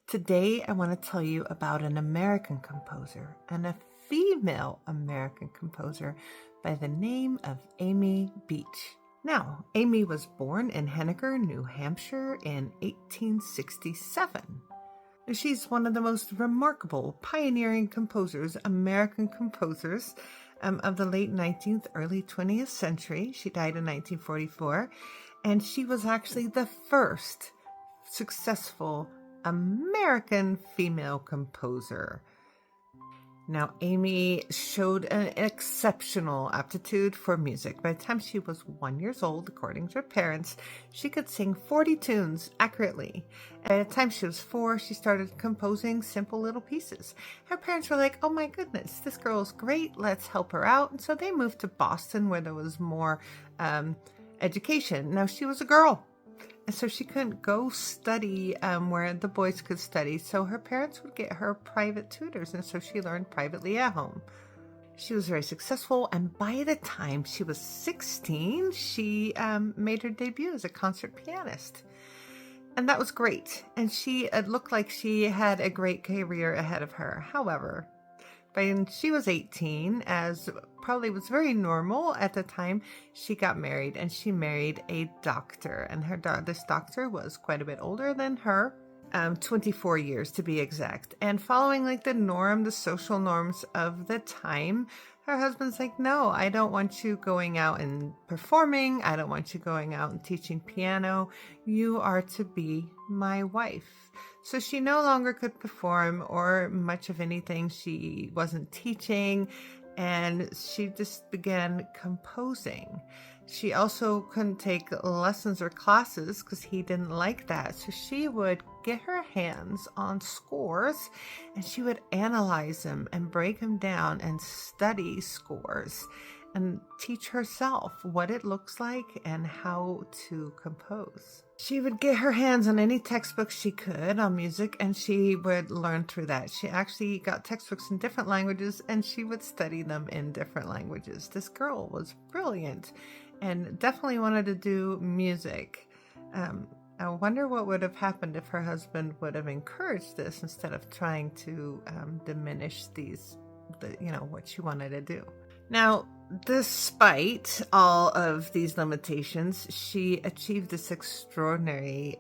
Today, I want to tell you about an American composer and a female American composer by the name of Amy Beach. Now, Amy was born in Henniker, New Hampshire in 1867. She's one of the most remarkable pioneering composers, American composers of the late 19th, early 20th century. She died in 1944, and she was actually the first successful American female composer. Now, Amy showed an exceptional aptitude for music. By the time she was 1 year old, according to her parents, she could sing 40 tunes accurately. And by the time she was 4, she started composing simple little pieces. Her parents were like, oh my goodness, this girl's great, let's help her out. And so they moved to Boston where there was more education. Now, she was a girl. And so she couldn't go study where the boys could study. So her parents would get her private tutors. And so she learned privately at home. She was very successful. And by the time she was 16, she made her debut as a concert pianist. And that was great. And it looked like she had a great career ahead of her. However, when she was 18, as probably was very normal at the time, she got married, and she married a doctor. And this doctor was quite a bit older than her, 24 years to be exact. And following the social norms of the time, her husband's like, no, I don't want you going out and performing. I don't want you going out and teaching piano. You are to be my wife. So she no longer could perform or much of anything. She wasn't teaching, and she just began composing. She also couldn't take lessons or classes because he didn't like that. So she would get her hands on scores, and she would analyze them and break them down and study scores and teach herself what it looks like and how to compose. She would get her hands on any textbook she could on music, and she would learn through that. She actually got textbooks in different languages, and she would study them in different languages. This girl was brilliant and definitely wanted to do music. I wonder what would have happened if her husband would have encouraged this instead of trying to diminish what she wanted to do. Now, despite all of these limitations, she achieved this extraordinary,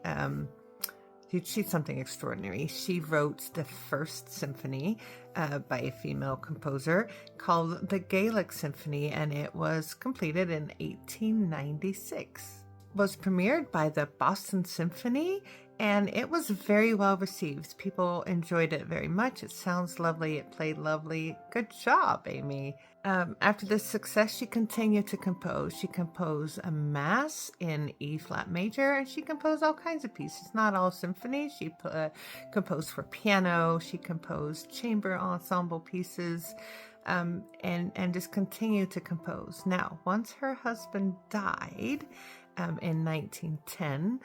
she achieved something extraordinary. She wrote the first symphony by a female composer called the Gaelic Symphony, and it was completed in 1896. It was premiered by the Boston Symphony, and it was very well received. People enjoyed it very much. It sounds lovely. It played lovely. Good job, Amy. After this success, she continued to compose. She composed a mass in E flat major, and she composed all kinds of pieces, not all symphonies. She composed for piano. She composed chamber ensemble pieces, and just continued to compose. Now, once her husband died in 1910,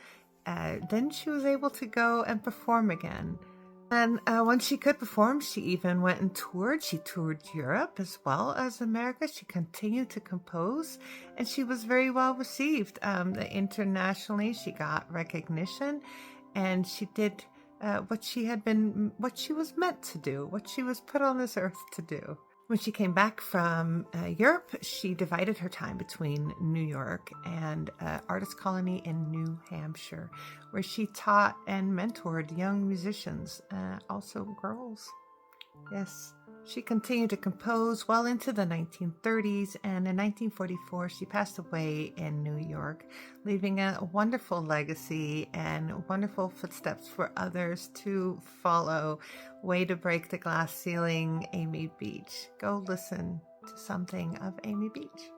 then she was able to go and perform again. And once she could perform, she even went and toured. She toured Europe as well as America. She continued to compose, and she was very well received. Internationally, she got recognition, and she did what she was meant to do, what she was put on this earth to do. When she came back from Europe, she divided her time between New York and Artist Colony in New Hampshire, where she taught and mentored young musicians, also girls. Yes, she continued to compose well into the 1930s, and in 1944, she passed away in New York, leaving a wonderful legacy and wonderful footsteps for others to follow. Way to break the glass ceiling, Amy Beach. Go listen to something of Amy Beach.